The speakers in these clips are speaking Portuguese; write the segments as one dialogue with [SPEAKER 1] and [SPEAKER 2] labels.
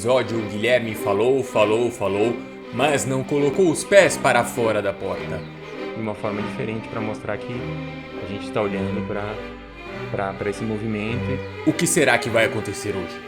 [SPEAKER 1] episódio, o Guilherme falou, mas não colocou os pés para fora da porta.
[SPEAKER 2] De uma forma diferente para mostrar que a gente está olhando para esse movimento.
[SPEAKER 1] O que será que vai acontecer hoje?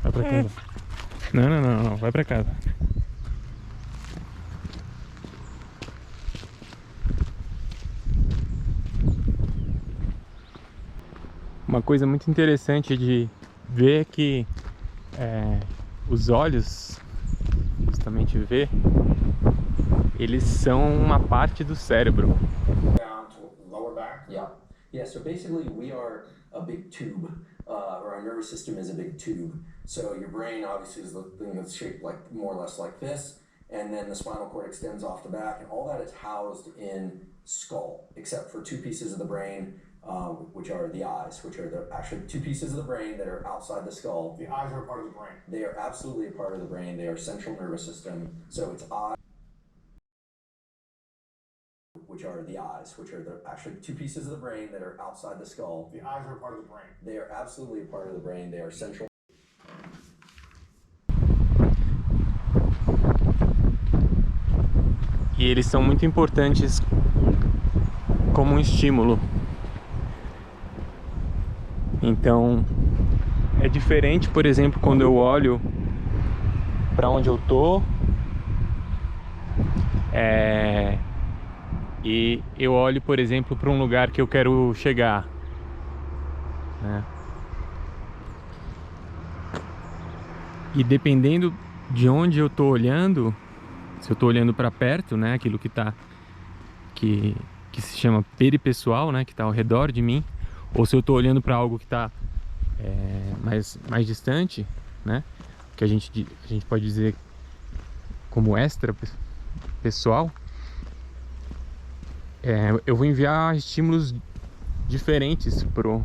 [SPEAKER 2] Vai pra casa. Não, vai pra casa. Uma coisa muito interessante de ver é que os olhos, justamente ver, eles são uma parte do cérebro.
[SPEAKER 3] Down to lower back. Yeah. So basically, we are a big tube, or our nervous system is a big tube. So your brain obviously is the thing that's shaped like more or less like this, and then the spinal cord extends off the back, and all that is housed in skull, except for two pieces of the brain, which are the eyes, which are actually two pieces of the brain that are outside the skull.
[SPEAKER 4] The eyes are a part of the brain.
[SPEAKER 3] They are absolutely a part of the brain. They are central nervous system. So it's eyes, which are the eyes, which are actually two pieces of the brain that are outside the skull.
[SPEAKER 4] The eyes are a part of the brain.
[SPEAKER 3] They are absolutely a part of the brain. They are central.
[SPEAKER 2] E eles são muito importantes como um estímulo. Então, é diferente, por exemplo, quando eu olho para onde eu tô e eu olho, por exemplo, para um lugar que eu quero chegar, né? E dependendo de onde eu tô olhando, se eu tô olhando para perto, né, aquilo que se chama peripessoal, né, que está ao redor de mim, ou se eu tô olhando para algo que está mais distante, né, que a gente pode dizer como extra pessoal, eu vou enviar estímulos diferentes pro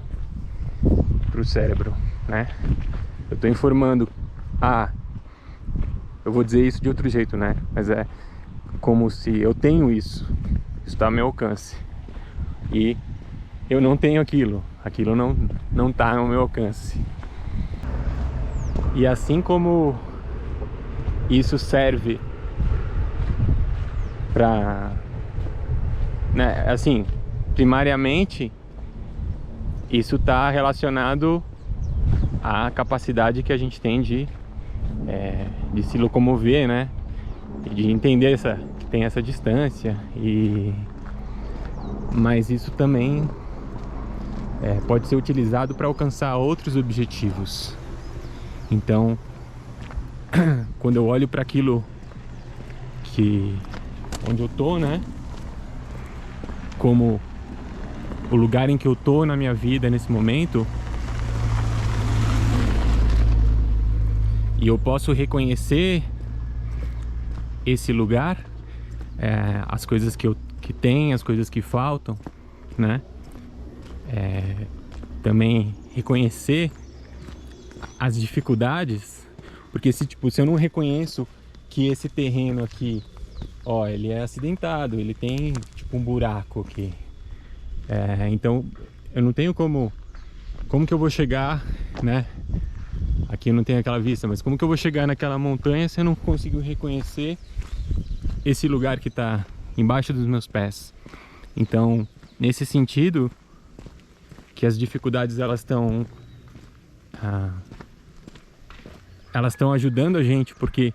[SPEAKER 2] cérebro, né? Eu tô informando, eu vou dizer isso de outro jeito, né? Mas é como se eu tenho isso está ao meu alcance e eu não tenho aquilo não está ao meu alcance. E assim como isso serve para, né, assim, primariamente isso está relacionado à capacidade que a gente tem de se locomover, né, e de entender que tem essa distância, mas isso também pode ser utilizado para alcançar outros objetivos. Então, quando eu olho para aquilo onde eu tô, né, como o lugar em que eu tô na minha vida nesse momento, e eu posso reconhecer esse lugar, as coisas que tem, as coisas que faltam, né? Também reconhecer as dificuldades, porque se eu não reconheço que esse terreno aqui, ó, ele é acidentado, ele tem tipo um buraco aqui, então eu não tenho como que eu vou chegar, né? Aqui eu não tenho aquela vista, mas como que eu vou chegar naquela montanha se eu não consigo reconhecer esse lugar que está embaixo dos meus pés? Então, nesse sentido, que as dificuldades elas estão ajudando a gente, porque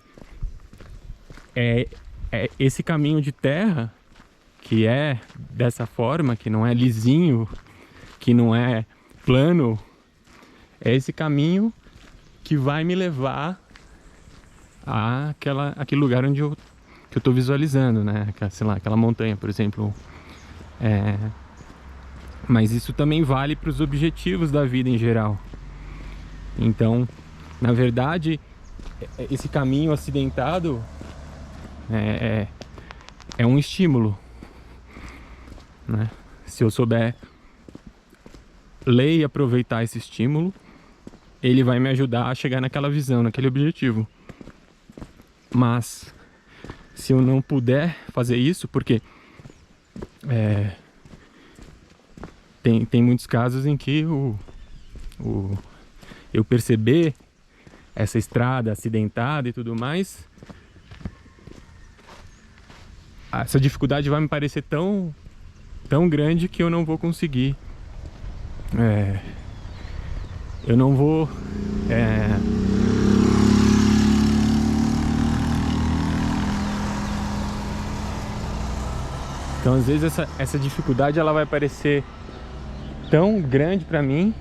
[SPEAKER 2] esse caminho de terra que é dessa forma, que não é lisinho, que não é plano, é esse caminho que vai me levar àquele lugar onde que eu tô visualizando, né? Sei lá, aquela montanha, por exemplo. Mas isso também vale para os objetivos da vida em geral. Então, na verdade, esse caminho acidentado é um estímulo, né? Se eu souber ler e aproveitar esse estímulo, ele vai me ajudar a chegar naquela visão, naquele objetivo. Mas se eu não puder fazer isso, porque tem muitos casos em que eu perceber essa estrada acidentada e tudo mais, essa dificuldade vai me parecer tão grande que eu não vou conseguir. Eu não vou então às vezes essa dificuldade ela vai parecer tão grande pra mim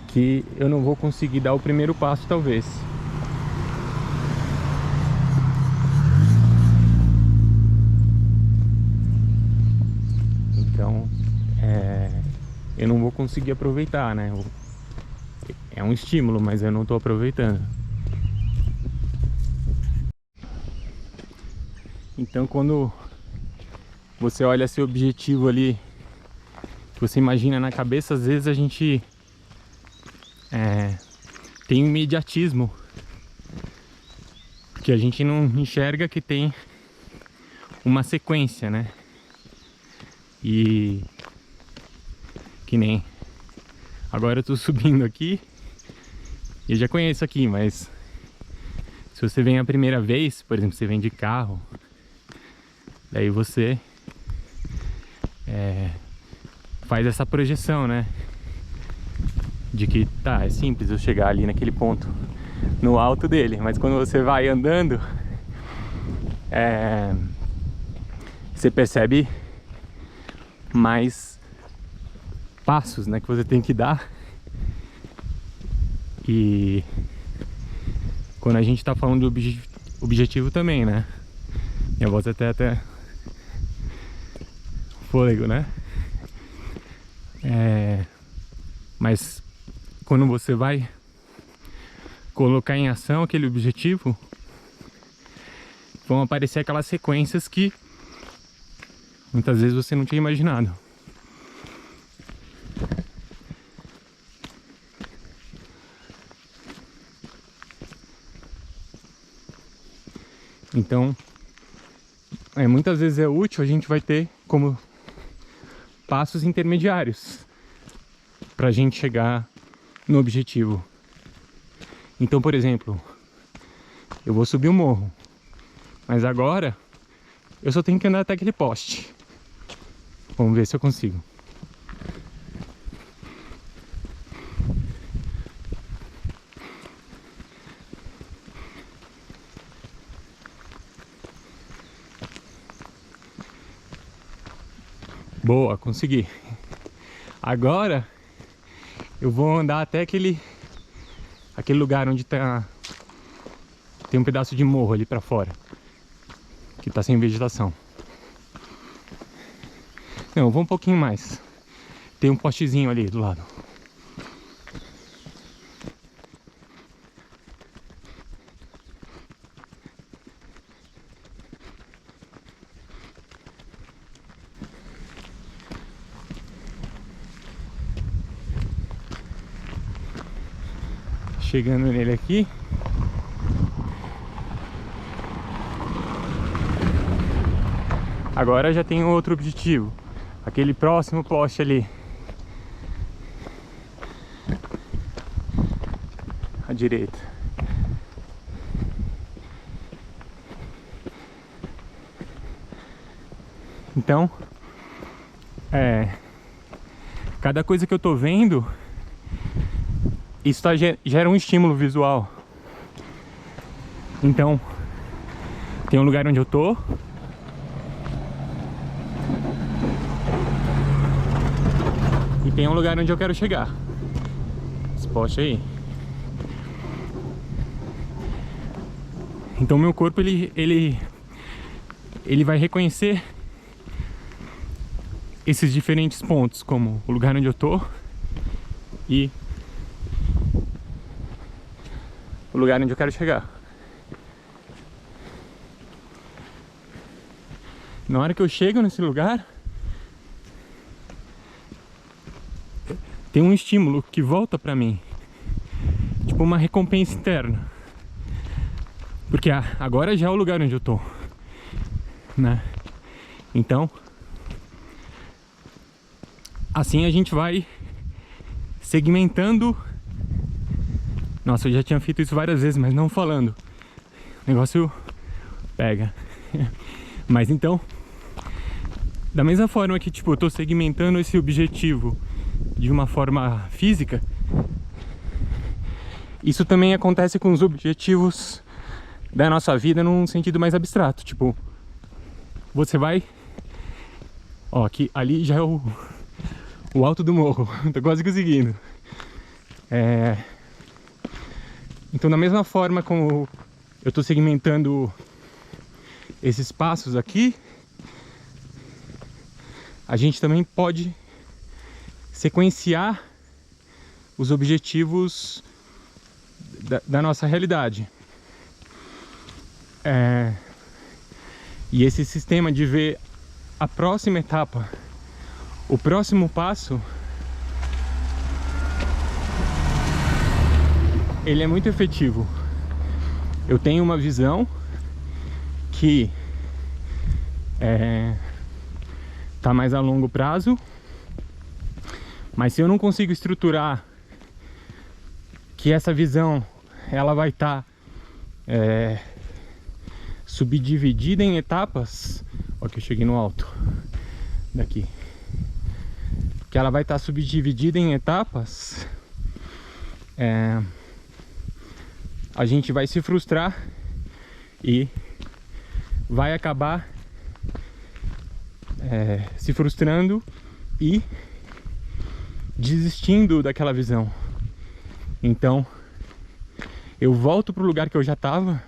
[SPEAKER 2] que eu não vou conseguir dar o primeiro passo, talvez. Então eu não vou conseguir aproveitar, né? É um estímulo, mas eu não tô aproveitando. Então quando você olha seu objetivo ali, que você imagina na cabeça, às vezes a gente tem um imediatismo, porque a gente não enxerga que tem uma sequência, né? E que nem agora eu tô subindo aqui, eu já conheço aqui, mas se você vem a primeira vez, por exemplo, você vem de carro, daí você faz essa projeção, né? De que é simples eu chegar ali naquele ponto no alto dele, mas quando você vai andando, você percebe mais passos, né, que você tem que dar. E quando a gente tá falando de objetivo também, né? Minha voz até fôlego, né? Mas quando você vai colocar em ação aquele objetivo, vão aparecer aquelas sequências que muitas vezes você não tinha imaginado. Então, muitas vezes é útil, a gente vai ter como passos intermediários para a gente chegar no objetivo. Então, por exemplo, eu vou subir o morro, mas agora eu só tenho que andar até aquele poste. Vamos ver se eu consigo. Boa, consegui. Agora eu vou andar até aquele lugar onde tem um pedaço de morro ali pra fora, que tá sem vegetação. Não, eu vou um pouquinho mais. Tem um postezinho ali do lado. Chegando nele aqui. Agora já tenho outro objetivo. Aquele próximo poste ali. À direita. Então, cada coisa que eu tô vendo, isso gera um estímulo visual. Então, tem um lugar onde eu tô. E tem um lugar onde eu quero chegar. poste aí. Então meu corpo ele vai reconhecer esses diferentes pontos, como o lugar onde eu tô e o lugar onde eu quero chegar. Na hora que eu chego nesse lugar, tem um estímulo que volta pra mim, tipo uma recompensa interna. Porque agora já é o lugar onde eu tô, né? Então, assim a gente vai segmentando. Nossa, eu já tinha feito isso várias vezes, mas não falando. O negócio pega. Mas então, da mesma forma que tipo, eu tô segmentando esse objetivo de uma forma física, isso também acontece com os objetivos da nossa vida num sentido mais abstrato. Tipo, você vai... Ó, aqui, ali já é o alto do morro. Tô quase conseguindo. Então, da mesma forma como eu tô segmentando esses passos aqui, a gente também pode sequenciar os objetivos da nossa realidade. E esse sistema de ver a próxima etapa, o próximo passo, ele é muito efetivo. Eu tenho uma visão que tá mais a longo prazo, mas se eu não consigo estruturar que essa visão ela vai estar subdividida em etapas, ó, que eu cheguei no alto daqui, que ela vai estar subdividida em etapas, a gente vai se frustrar e vai acabar se frustrando e desistindo daquela visão. Então eu volto pro lugar que eu já tava,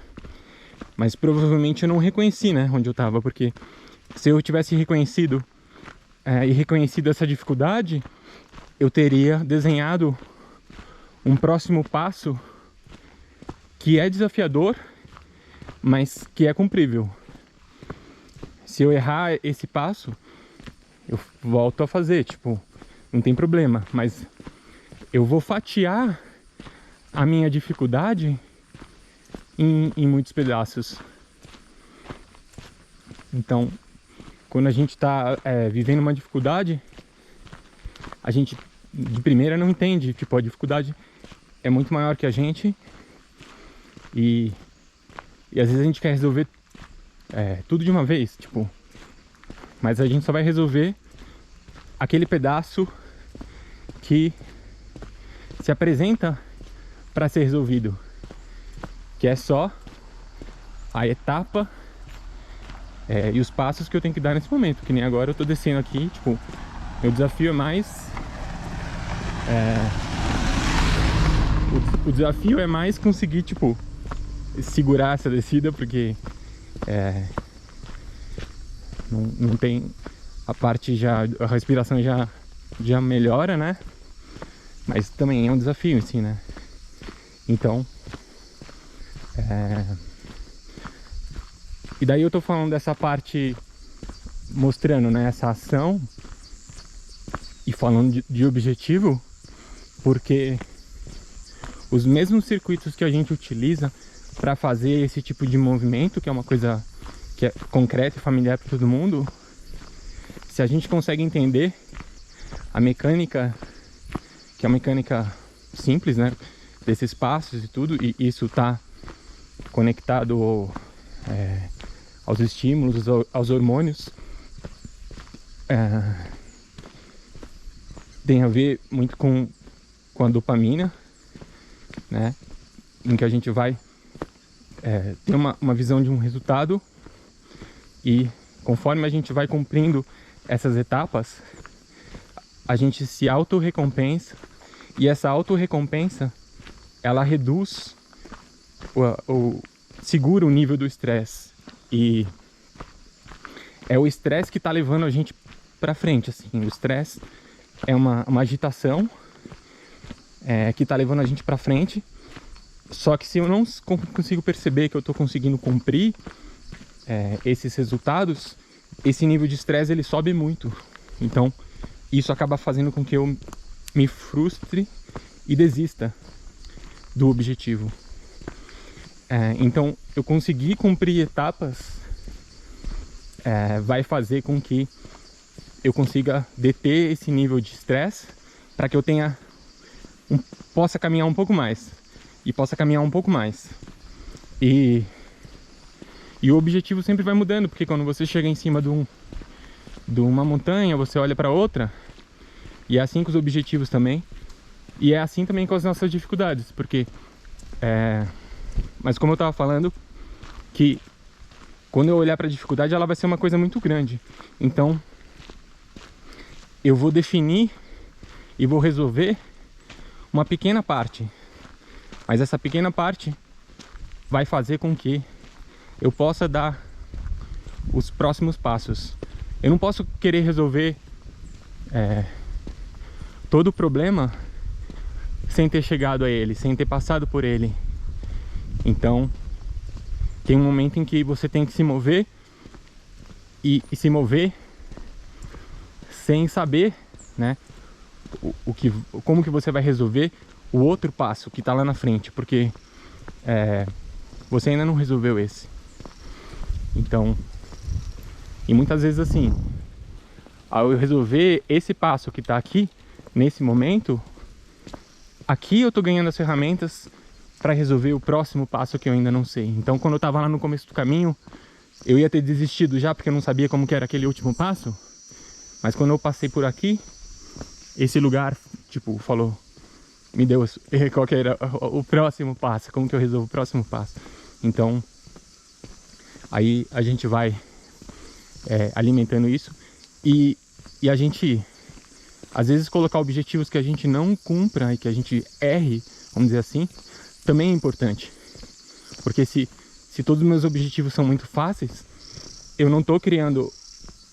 [SPEAKER 2] mas provavelmente eu não reconheci, né, onde eu tava, porque se eu tivesse reconhecido e reconhecido essa dificuldade, eu teria desenhado um próximo passo que é desafiador, mas que é cumprível. Se eu errar esse passo, eu volto a fazer, tipo, não tem problema, mas eu vou fatiar a minha dificuldade em muitos pedaços. Então, quando a gente está vivendo uma dificuldade, a gente de primeira não entende, tipo, a dificuldade é muito maior que a gente e às vezes a gente quer resolver tudo de uma vez, tipo, mas a gente só vai resolver aquele pedaço que se apresenta para ser resolvido, que é só a etapa e os passos que eu tenho que dar nesse momento. Que nem agora eu tô descendo aqui, tipo, meu desafio é mais o desafio é mais conseguir, tipo, segurar essa descida, porque não tem a parte, já a respiração já melhora, né? Mas também é um desafio, assim, né? Então, e daí eu tô falando dessa parte, mostrando, né, essa ação e falando de objetivo, porque os mesmos circuitos que a gente utiliza para fazer esse tipo de movimento, que é uma coisa que é concreta e familiar para todo mundo, se a gente consegue entender a mecânica, que é uma mecânica simples, né, desses passos e tudo, e isso tá conectado aos estímulos, aos hormônios, tem a ver muito com a dopamina, né, em que a gente vai ter uma visão de um resultado, e conforme a gente vai cumprindo essas etapas, a gente se auto-recompensa E essa autorrecompensa, ela reduz, segura o nível do estresse. E é o estresse que tá levando a gente pra frente, assim. O estresse é uma agitação que tá levando a gente pra frente. Só que se eu não consigo perceber que eu tô conseguindo cumprir esses resultados, esse nível de estresse ele sobe muito. Então isso acaba fazendo com que eu me frustre e desista do objetivo. Então eu conseguir cumprir etapas vai fazer com que eu consiga deter esse nível de estresse para que eu possa caminhar um pouco mais e possa caminhar um pouco mais. E o objetivo sempre vai mudando, porque quando você chega em cima de uma montanha, você olha para outra, e é assim com os objetivos também, e é assim também com as nossas dificuldades, porque mas como eu estava falando, que quando eu olhar para a dificuldade, ela vai ser uma coisa muito grande. Então eu vou definir e vou resolver uma pequena parte, mas essa pequena parte vai fazer com que eu possa dar os próximos passos. Eu não posso querer resolver todo o problema sem ter chegado a ele, sem ter passado por ele. Então tem um momento em que você tem que se mover e se mover sem saber, né, como que você vai resolver o outro passo que está lá na frente, porque você ainda não resolveu esse. Então, e muitas vezes assim, ao eu resolver esse passo que está aqui, nesse momento, aqui eu tô ganhando as ferramentas para resolver o próximo passo que eu ainda não sei. Então, quando eu tava lá no começo do caminho, eu ia ter desistido já, porque eu não sabia como que era aquele último passo. Mas quando eu passei por aqui, esse lugar, tipo, falou, me deu qual que era o próximo passo, como que eu resolvo o próximo passo. Então, aí a gente vai alimentando isso e a gente, às vezes, colocar objetivos que a gente não cumpra e que a gente erre, vamos dizer assim, também é importante. Porque se todos os meus objetivos são muito fáceis, eu não estou criando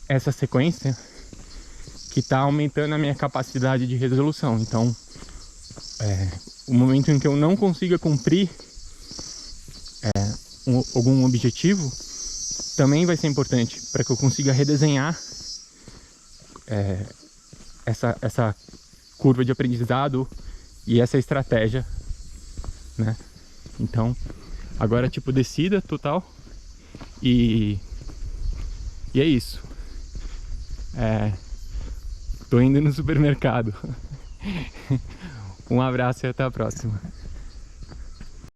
[SPEAKER 2] essa sequência que está aumentando a minha capacidade de resolução. Então, o momento em que eu não consiga cumprir algum objetivo também vai ser importante para que eu consiga redesenhar essa curva de aprendizado e essa estratégia, né? Então, agora tipo descida total e é isso. Tô indo no supermercado. Um abraço e até a próxima.